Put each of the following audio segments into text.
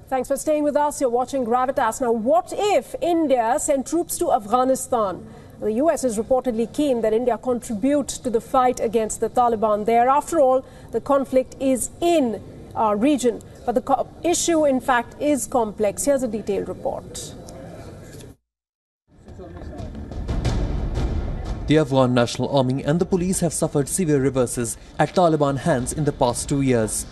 Thanks for staying with us. You're watching Gravitas. Now, what if India sent troops to Afghanistan? The US is reportedly keen that India contribute to the fight against the Taliban there. After all, the conflict is in our region. But the issue, in fact, is complex. Here's a detailed report. The Afghan National Army and the police have suffered severe reverses at Taliban hands in the past 2 years.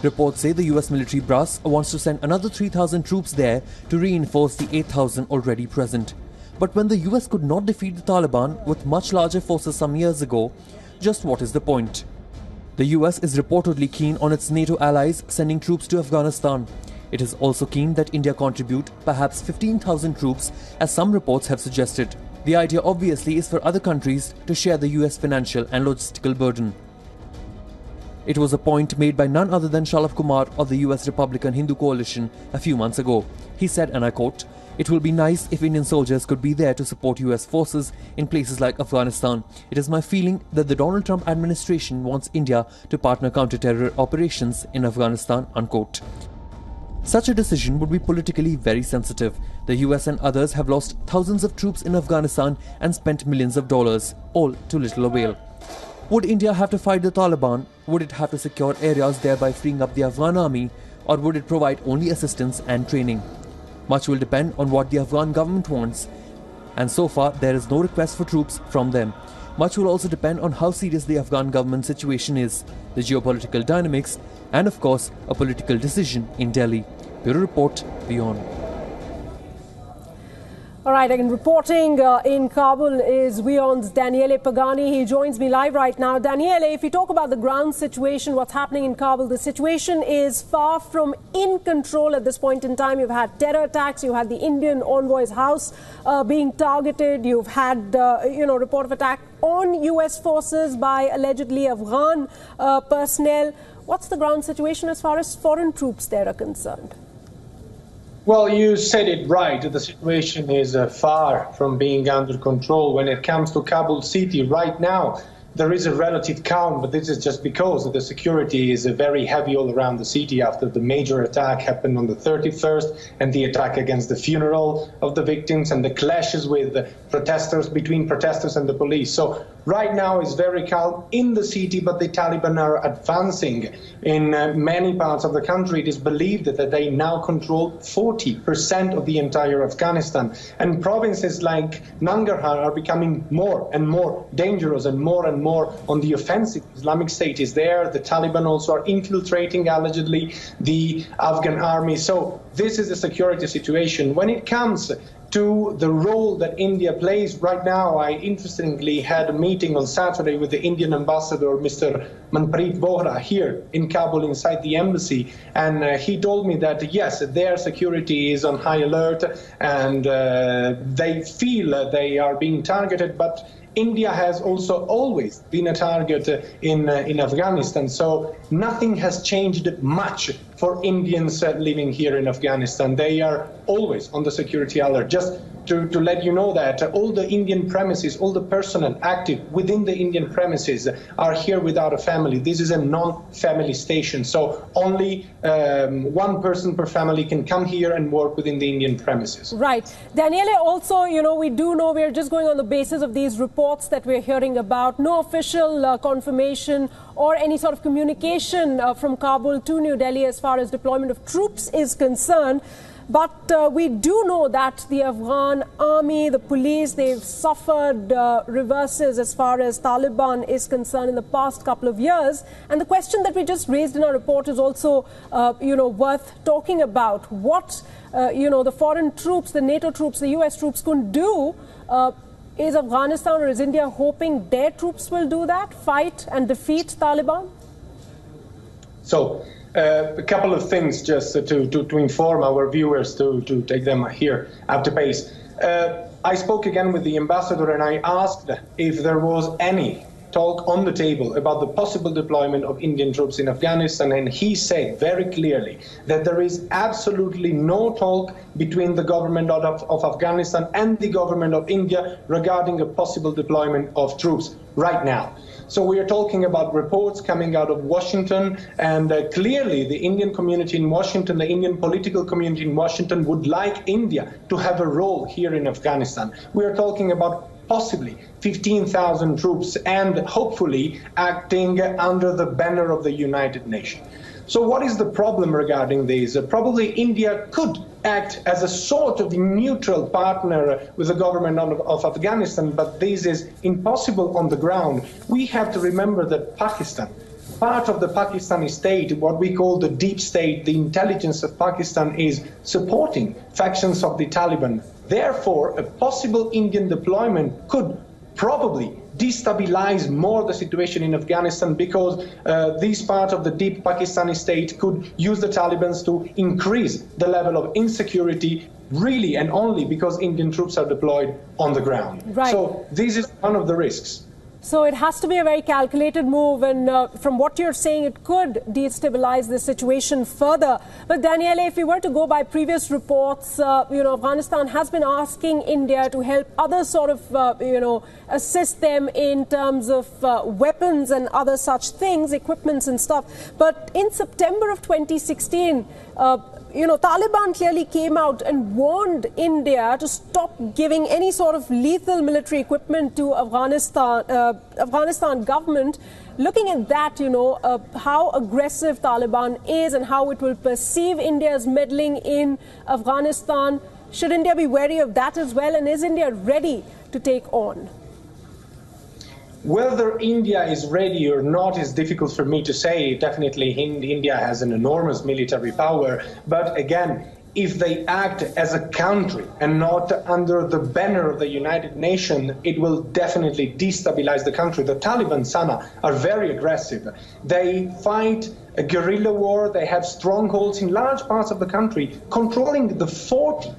Reports say the US military brass wants to send another 3,000 troops there to reinforce the 8,000 already present. But when the US could not defeat the Taliban with much larger forces some years ago, just what is the point? The US is reportedly keen on its NATO allies sending troops to Afghanistan. It is also keen that India contribute perhaps 15,000 troops, as some reports have suggested. The idea obviously is for other countries to share the US financial and logistical burden. It was a point made by none other than Shalabh Kumar of the US Republican Hindu Coalition a few months ago. He said, and I quote, "It will be nice if Indian soldiers could be there to support US forces in places like Afghanistan. It is my feeling that the Donald Trump administration wants India to partner counter-terror operations in Afghanistan," unquote. Such a decision would be politically very sensitive. The US and others have lost thousands of troops in Afghanistan and spent millions of dollars, all to little avail. Would India have to fight the Taliban? Would it have to secure areas, thereby freeing up the Afghan army? Or would it provide only assistance and training? Much will depend on what the Afghan government wants. And so far, there is no request for troops from them. Much will also depend on how serious the Afghan government situation is, the geopolitical dynamics, and of course, a political decision in Delhi. Bureau Report, WION. All right, again, reporting in Kabul is WION's Daniele Pagani. He joins me live right now. Daniele, if you talk about the ground situation, what's happening in Kabul, the situation is far from in control at this point in time. You've had terror attacks. You had the Indian envoy's house being targeted. You've had, report of attack on US forces by allegedly Afghan personnel. What's the ground situation as far as foreign troops there are concerned? Well, you said it right. The situation is far from being under control. When it comes to Kabul city right now, there is a relative calm, but this is just because the security is very heavy all around the city after the major attack happened on the 31st and the attack against the funeral of the victims and the clashes with the protesters, between protesters and the police. So right now it's very calm in the city, but the Taliban are advancing in many parts of the country. It is believed that they now control 40% of the entire Afghanistan. And provinces like Nangarhar are becoming more and more dangerous and more on the offensive. Islamic State is there. The Taliban also are infiltrating, allegedly, the Afghan army. So this is the security situation. When it comes to the role that India plays right now, I interestingly had a meeting on Saturday with the Indian ambassador, Mr. Manpreet Bohra, here in Kabul inside the embassy. And he told me that, yes, their security is on high alert and they feel they are being targeted, but India has also always been a target in Afghanistan, so nothing has changed much for Indians living here in Afghanistan. They are always on the security alert. Just to let you know that all the Indian premises, all the personnel active within the Indian premises are here without a family. This is a non-family station, so only one person per family can come here and work within the Indian premises. Right. Daniele, also, we do know we're just going on the basis of these reports that we're hearing about. No official confirmation or any sort of communication from Kabul to New Delhi as far as deployment of troops is concerned. But we do know that the Afghan army, the police, they've suffered reverses as far as Taliban is concerned in the past couple of years. And the question that we just raised in our report is also, worth talking about. What, the foreign troops, the NATO troops, the US troops couldn't do. Is Afghanistan or is India hoping their troops will do that, fight and defeat Taliban? So, a couple of things just to inform our viewers, to take them here up to pace. I spoke again with the ambassador and I asked if there was any talk on the table about the possible deployment of Indian troops in Afghanistan, and he said very clearly that there is absolutely no talk between the government of Afghanistan and the government of India regarding a possible deployment of troops right now. So we are talking about reports coming out of Washington, and clearly the Indian community in Washington, the Indian political community in Washington would like India to have a role here in Afghanistan. We are talking about possibly 15,000 troops and hopefully acting under the banner of the United Nations. So what is the problem regarding these? Probably India could act as a sort of neutral partner with the government of Afghanistan, but this is impossible on the ground. We have to remember that Pakistan, part of the Pakistani state, what we call the deep state, the intelligence of Pakistan, is supporting factions of the Taliban. Therefore, a possible Indian deployment could probably destabilize more the situation in Afghanistan, because this part of the deep Pakistani state could use the Taliban to increase the level of insecurity, really and only because Indian troops are deployed on the ground. Right. So this is one of the risks. So it has to be a very calculated move, and from what you're saying, it could destabilize the situation further. But Daniele, if we were to go by previous reports, Afghanistan has been asking India to help others sort of, assist them in terms of weapons and other such things, equipments and stuff. But in September of 2016, Taliban clearly came out and warned India to stop giving any sort of lethal military equipment to Afghanistan government. Looking at that, how aggressive Taliban is and how it will perceive India's meddling in Afghanistan, should India be wary of that as well? And is India ready to take on? Whether India is ready or not is difficult for me to say. Definitely India has an enormous military power. But again, if they act as a country and not under the banner of the United Nations, it will definitely destabilize the country. The Taliban, Sana, are very aggressive. They fight a guerrilla war. They have strongholds in large parts of the country. Controlling the 40%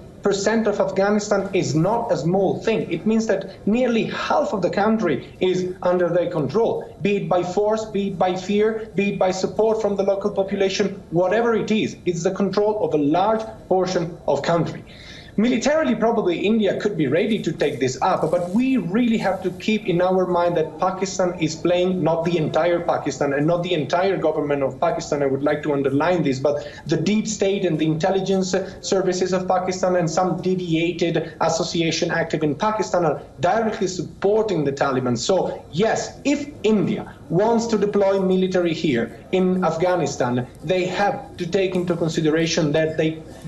of Afghanistan is not a small thing. It means that nearly half of the country is under their control, be it by force, be it by fear, be it by support from the local population, whatever it is. It's the control of a large portion of country. Militarily, probably India could be ready to take this up, but we really have to keep in our mind that Pakistan is playing not the entire Pakistan and not the entire government of Pakistan. I would like to underline this, but the deep state and the intelligence services of Pakistan and some deviated association active in Pakistan are directly supporting the Taliban. So yes, if India wants to deploy military here in Afghanistan, they have to take into consideration that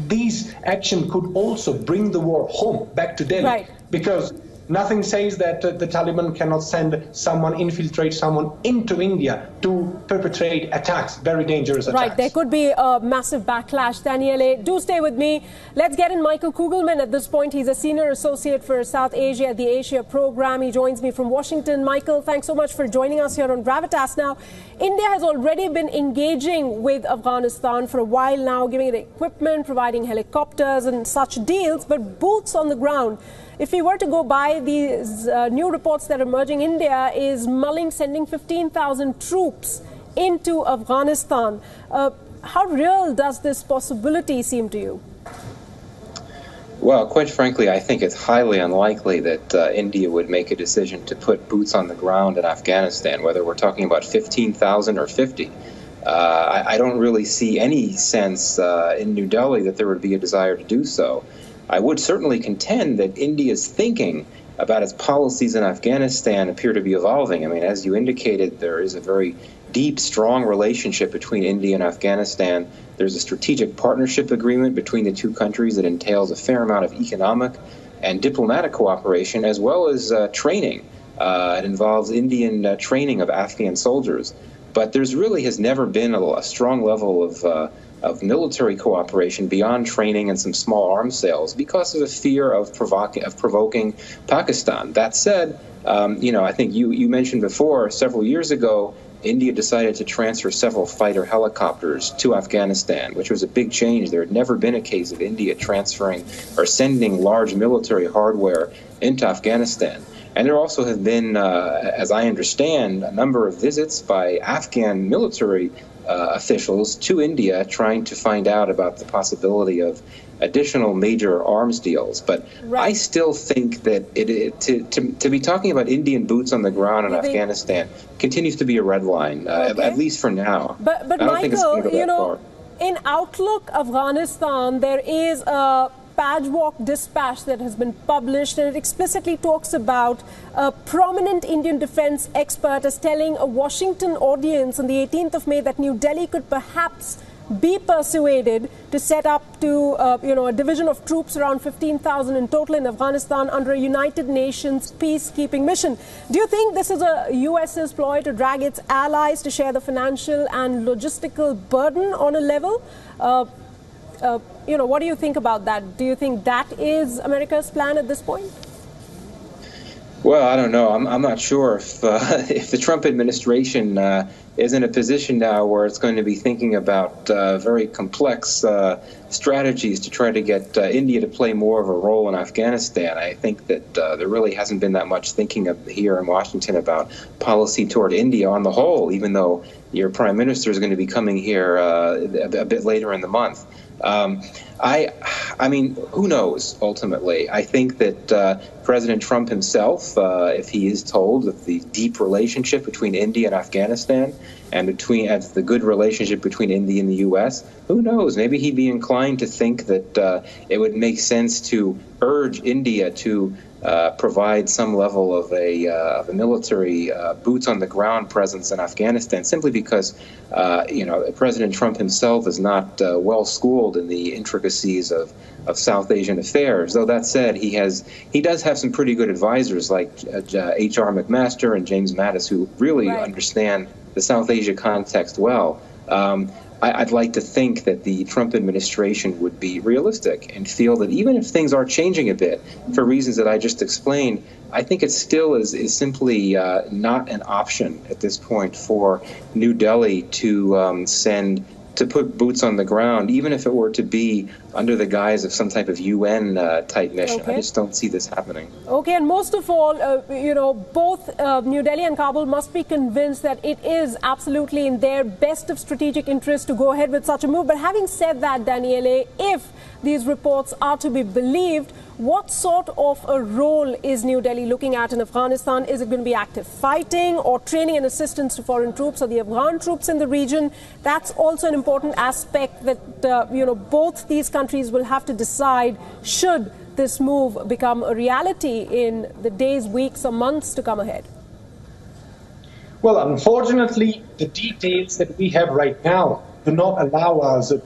these action could also bring the war home, back to Delhi. Right. Because nothing says that the Taliban cannot send someone, infiltrate someone into India to perpetrate attacks, very dangerous attacks. Right, there could be a massive backlash. Daniele, do stay with me. Let's get in Michael Kugelman at this point. He's a senior associate for South Asia at the Asia program. He joins me from Washington. Michael, thanks so much for joining us here on Gravitas. Now, India has already been engaging with Afghanistan for a while now, giving it equipment, providing helicopters and such deals, but boots on the ground. If we were to go by these new reports that are emerging, India is mulling sending 15,000 troops into Afghanistan. How real does this possibility seem to you? Well, quite frankly, I think it's highly unlikely that India would make a decision to put boots on the ground in Afghanistan, whether we're talking about 15,000 or 50. I don't really see any sense in New Delhi that there would be a desire to do so. I would certainly contend that India's thinking about its policies in Afghanistan appear to be evolving. I mean, as you indicated, there is a very deep, strong relationship between India and Afghanistan. There's a strategic partnership agreement between the two countries that entails a fair amount of economic and diplomatic cooperation, as well as training. It involves Indian training of Afghan soldiers. But there's really has never been a strong level of military cooperation beyond training and some small arms sales because of the fear of provoking Pakistan. That said, I think you mentioned before, several years ago, India decided to transfer several fighter helicopters to Afghanistan, which was a big change. There had never been a case of India transferring or sending large military hardware into Afghanistan. And there also have been, as I understand, a number of visits by Afghan military officials to India trying to find out about the possibility of additional major arms deals. But I still think that to be talking about Indian boots on the ground in Afghanistan continues to be a red line, at least for now. But I don't think it's going to go that far. In Outlook Afghanistan, there is a Pajwalk dispatch that has been published, and it explicitly talks about a prominent Indian defense expert as telling a Washington audience on the 18th of May that New Delhi could perhaps be persuaded to set up a division of troops around 15,000 in total in Afghanistan under a United Nations peacekeeping mission. Do you think this is a US's ploy to drag its allies to share the financial and logistical burden on a level? What do you think about that? Do you think that is America's plan at this point? Well, I don't know. I'm not sure if the Trump administration is in a position now where it's going to be thinking about very complex strategies to try to get India to play more of a role in Afghanistan. I think that there really hasn't been that much thinking here in Washington about policy toward India on the whole, even though your prime minister is going to be coming here a bit later in the month. I mean, who knows, ultimately? I think that President Trump himself, if he is told of the deep relationship between India and Afghanistan and the good relationship between India and the U.S., who knows? Maybe he'd be inclined to think that it would make sense to urge India to provide some level of a military boots-on-the-ground presence in Afghanistan, simply because President Trump himself is not well schooled in the intricacies of South Asian affairs. Though that said, he does have some pretty good advisors like H.R. McMaster and James Mattis, who really understand the South Asia context well. I'd like to think that the Trump administration would be realistic and feel that even if things are changing a bit for reasons that I just explained, I think it still is simply not an option at this point for New Delhi to put boots on the ground, even if it were to be under the guise of some type of UN type mission. I just don't see this happening. Okay, and most of all, both New Delhi and Kabul must be convinced that it is absolutely in their best of strategic interest to go ahead with such a move. But having said that, Daniele, if these reports are to be believed, what sort of a role is New Delhi looking at in Afghanistan? Is it going to be active fighting or training and assistance to foreign troops or the Afghan troops in the region? That's also an important aspect that, both these countries will have to decide should this move become a reality in the days, weeks or months to come ahead. Well, unfortunately, the details that we have right now do not allow us to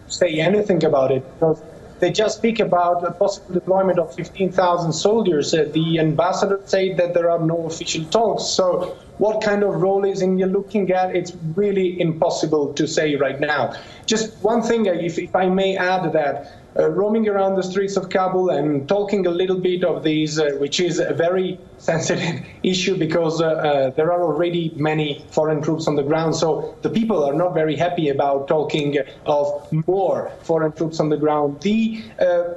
say anything about it, because they just speak about a possible deployment of 15,000 soldiers. The ambassador said that there are no official talks. So what kind of role is India looking at? It's really impossible to say right now. Just one thing, if I may add that, roaming around the streets of Kabul and talking a little bit of these, which is a very sensitive issue because there are already many foreign troops on the ground. So the people are not very happy about talking of more foreign troops on the ground. The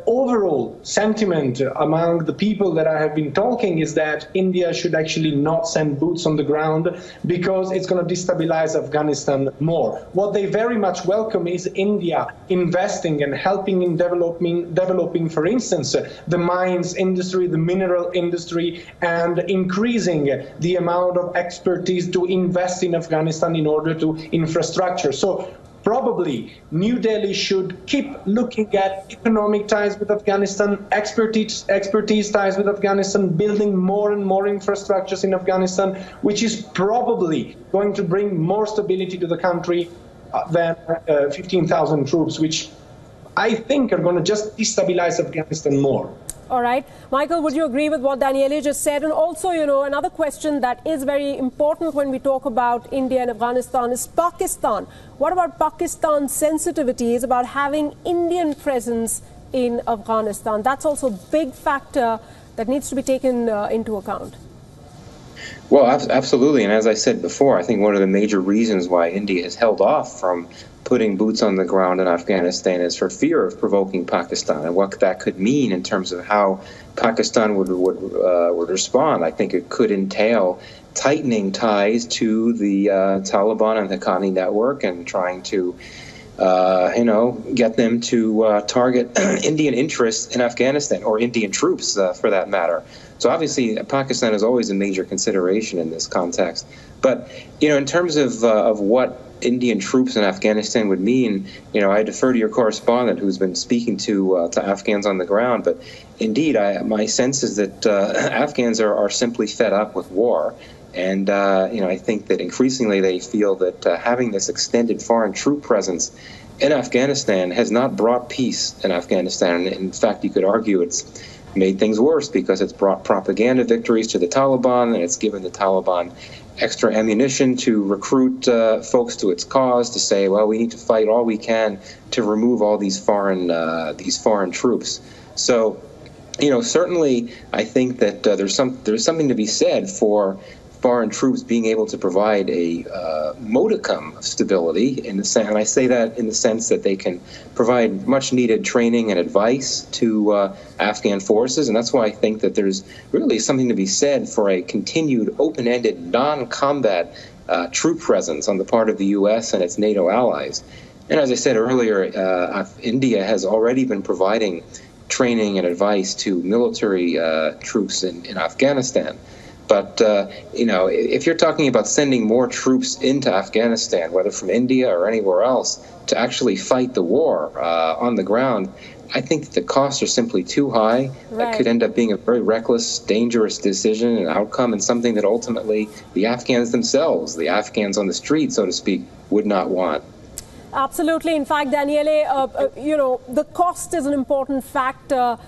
overall sentiment among the people that I have been talking is that India should actually not send boots on the ground because it's going to destabilize Afghanistan more. What they very much welcome is India investing and helping in developing, for instance, the mines industry, the mineral industry, and increasing the amount of expertise to invest in Afghanistan in order to infrastructure. So probably New Delhi should keep looking at economic ties with Afghanistan, expertise ties with Afghanistan, building more and more infrastructures in Afghanistan, which is probably going to bring more stability to the country than 15,000 troops, which I think are going to just destabilize Afghanistan more. All right. Michael, would you agree with what Daniele just said? And also, another question that is very important when we talk about India and Afghanistan is Pakistan. What about Pakistan's sensitivities about having Indian presence in Afghanistan? That's also a big factor that needs to be taken into account. Well, absolutely. And as I said before, I think one of the major reasons why India has held off from putting boots on the ground in Afghanistan is for fear of provoking Pakistan and what that could mean in terms of how Pakistan would respond. I think it could entail tightening ties to the Taliban and the Haqqani network and trying to get them to target Indian interests in Afghanistan, or Indian troops for that matter. So obviously Pakistan is always a major consideration in this context. But, in terms of what Indian troops in Afghanistan would mean, I defer to your correspondent who's been speaking to Afghans on the ground. But indeed, my sense is that Afghans are simply fed up with war. And, I think that increasingly they feel that having this extended foreign troop presence in Afghanistan has not brought peace in Afghanistan. In fact, you could argue it's made things worse because it's brought propaganda victories to the Taliban, and it's given the Taliban extra ammunition to recruit folks to its cause, to say, well, we need to fight all we can to remove all these foreign troops. So, certainly I think that there's something to be said for foreign troops being able to provide a modicum of stability, and I say that in the sense that they can provide much needed training and advice to Afghan forces. And that's why I think that there's really something to be said for a continued open-ended non-combat troop presence on the part of the U.S. and its NATO allies. And as I said earlier, India has already been providing training and advice to military troops in Afghanistan. But, if you're talking about sending more troops into Afghanistan, whether from India or anywhere else, to actually fight the war on the ground, I think that the costs are simply too high. Right. That could end up being a very reckless, dangerous decision and outcome, and something that ultimately the Afghans themselves, the Afghans on the street, so to speak, would not want. Absolutely. In fact, Daniele, the cost is an important factor.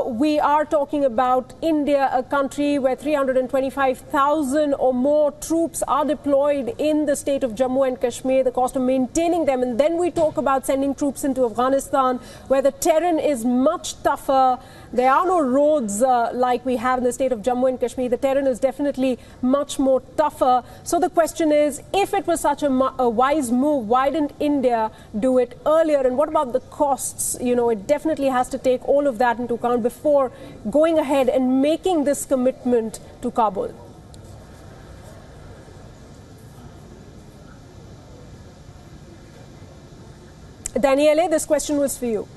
We are talking about India, a country where 325,000 or more troops are deployed in the state of Jammu and Kashmir, the cost of maintaining them. And then we talk about sending troops into Afghanistan, where the terrain is much tougher. There are no roads like we have in the state of Jammu and Kashmir. The terrain is definitely much more tougher. So the question is, if it was such a wise move, why didn't India do it earlier? And what about the costs? It definitely has to take all of that into account before going ahead and making this commitment to Kabul. Daniele, this question was for you.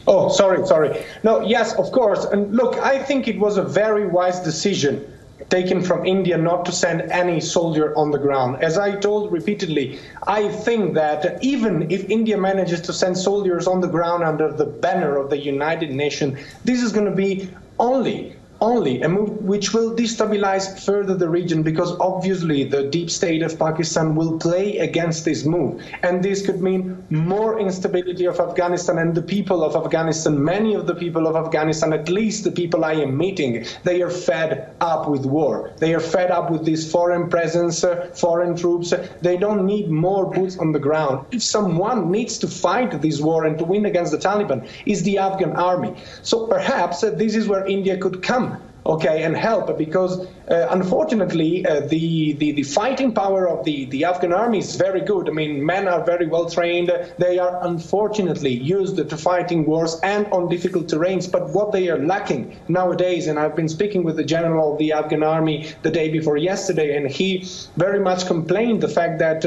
Oh, sorry. No, yes, of course. And look, I think it was a very wise decision taken from India not to send any soldier on the ground. As I told repeatedly, I think that even if India manages to send soldiers on the ground under the banner of the United Nations, this is going to be only a move which will destabilize further the region, because obviously the deep state of Pakistan will play against this move. And this could mean more instability of Afghanistan, and the people of Afghanistan, many of the people of Afghanistan, at least the people I am meeting, they are fed up with war. They are fed up with this foreign presence, foreign troops. They don't need more boots on the ground. If someone needs to fight this war and to win against the Taliban, it's the Afghan army. So perhaps this is where India could come, and help, because unfortunately the fighting power of the Afghan army is very good. I mean, men are very well trained. They are unfortunately used to fighting wars and on difficult terrains. But what they are lacking nowadays, and I've been speaking with the general of the Afghan army the day before yesterday, and he very much complained the fact that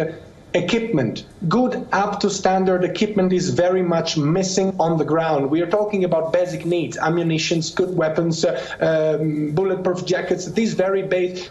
equipment, good up-to-standard equipment, is very much missing on the ground. We are talking about basic needs: ammunition, good weapons, bulletproof jackets. These very basic.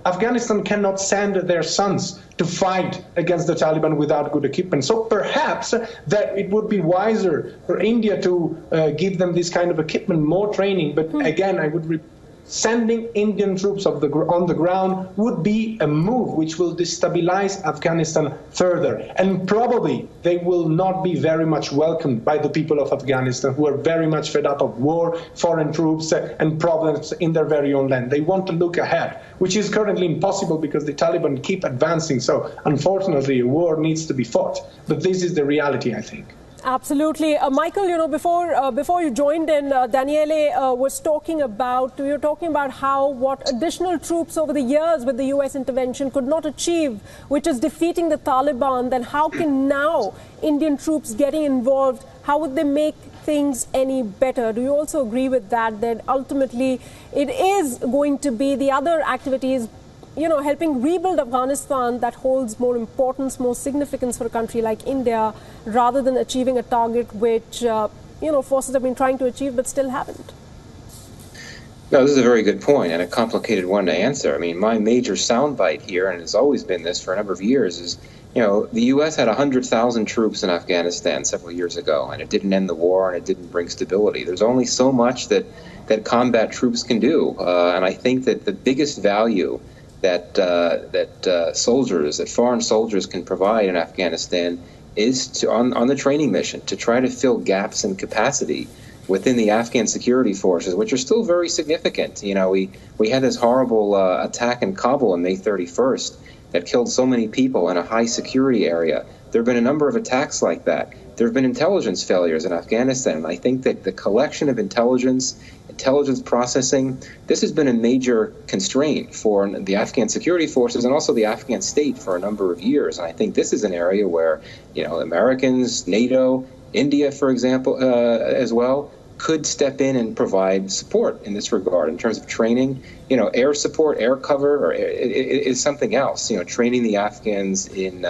Afghanistan cannot send their sons to fight against the Taliban without good equipment. So perhaps that it would be wiser for India to give them this kind of equipment, more training. But again, I would sending Indian troops on the ground would be a move which will destabilize Afghanistan further. And probably they will not be very much welcomed by the people of Afghanistan, who are very much fed up of war, foreign troops, and problems in their very own land. They want to look ahead, which is currently impossible because the Taliban keep advancing. So unfortunately, a war needs to be fought. But this is the reality, I think. Absolutely. Michael, before you joined in, Daniele was talking about, we were talking about how what additional troops over the years with the U.S. intervention could not achieve, which is defeating the Taliban, then how can now Indian troops getting involved, how would they make things any better? Do you also agree with that ultimately it is going to be the other activities, helping rebuild Afghanistan that holds more importance, more significance for a country like India, rather than achieving a target which, forces have been trying to achieve but still haven't? No, this is a very good point and a complicated one to answer. I mean, my major soundbite here, and it's always been this for a number of years, is, the U.S. had 100,000 troops in Afghanistan several years ago, and it didn't end the war and it didn't bring stability. There's only so much that combat troops can do, and I think that the biggest value that foreign soldiers can provide in Afghanistan is on the training mission, to try to fill gaps in capacity within the Afghan security forces, which are still very significant. We had this horrible attack in Kabul on May 31st that killed so many people in a high security area. There have been a number of attacks like that. There have been intelligence failures in Afghanistan, and I think that the collection of intelligence processing, this has been a major constraint for the Afghan security forces and also the Afghan state for a number of years. And I think this is an area where, Americans, NATO, India, for example, as well, could step in and provide support in this regard in terms of training. Air support, air cover, is something else. Training the Afghans in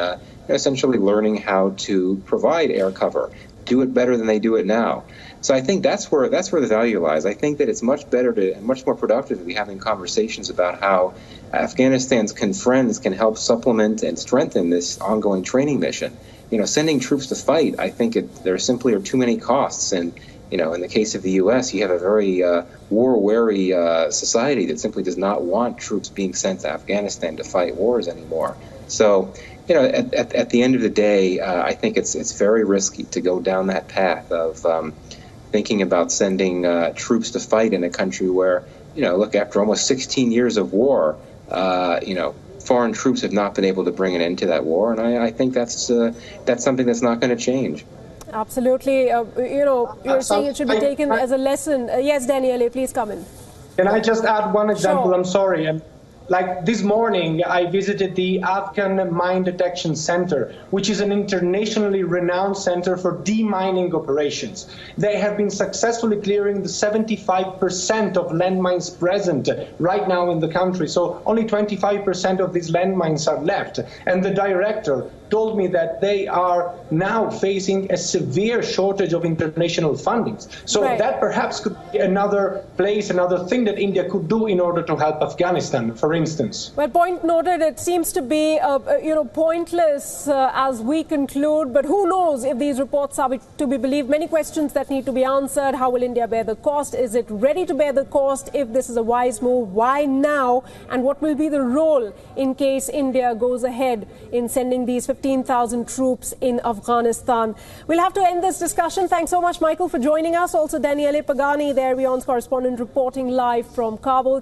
essentially learning how to provide air cover, do it better than they do it now. So I think that's where the value lies. I think that it's much better and much more productive to be having conversations about how Afghanistan's friends can help supplement and strengthen this ongoing training mission. Sending troops to fight, I think there simply are too many costs. And in the case of the U.S., you have a very war-weary society that simply does not want troops being sent to Afghanistan to fight wars anymore. So, at the end of the day, I think it's very risky to go down that path of thinking about sending troops to fight in a country where, look, after almost 16 years of war, foreign troops have not been able to bring an end to that war, and I think that's something that's not going to change. Absolutely. You're saying it should be taken as a lesson. Yes, Daniele, please come in. Can I just add one example? Sure. I'm sorry. Like this morning, I visited the Afghan Mine Detection Center, which is an internationally renowned center for demining operations. They have been successfully clearing the 75% of landmines present right now in the country. So only 25% of these landmines are left. And the director told me that they are now facing a severe shortage of international funding. So that perhaps could be another place, another thing that India could do in order to help Afghanistan, for instance. Well, point noted. It seems to be, pointless as we conclude. But who knows if these reports are to be believed? Many questions that need to be answered. How will India bear the cost? Is it ready to bear the cost? If this is a wise move, why now? And what will be the role in case India goes ahead in sending these 15,000 troops in Afghanistan? We'll have to end this discussion. Thanks so much, Michael, for joining us. Also, Daniele Pagani, there, WION's correspondent, reporting live from Kabul.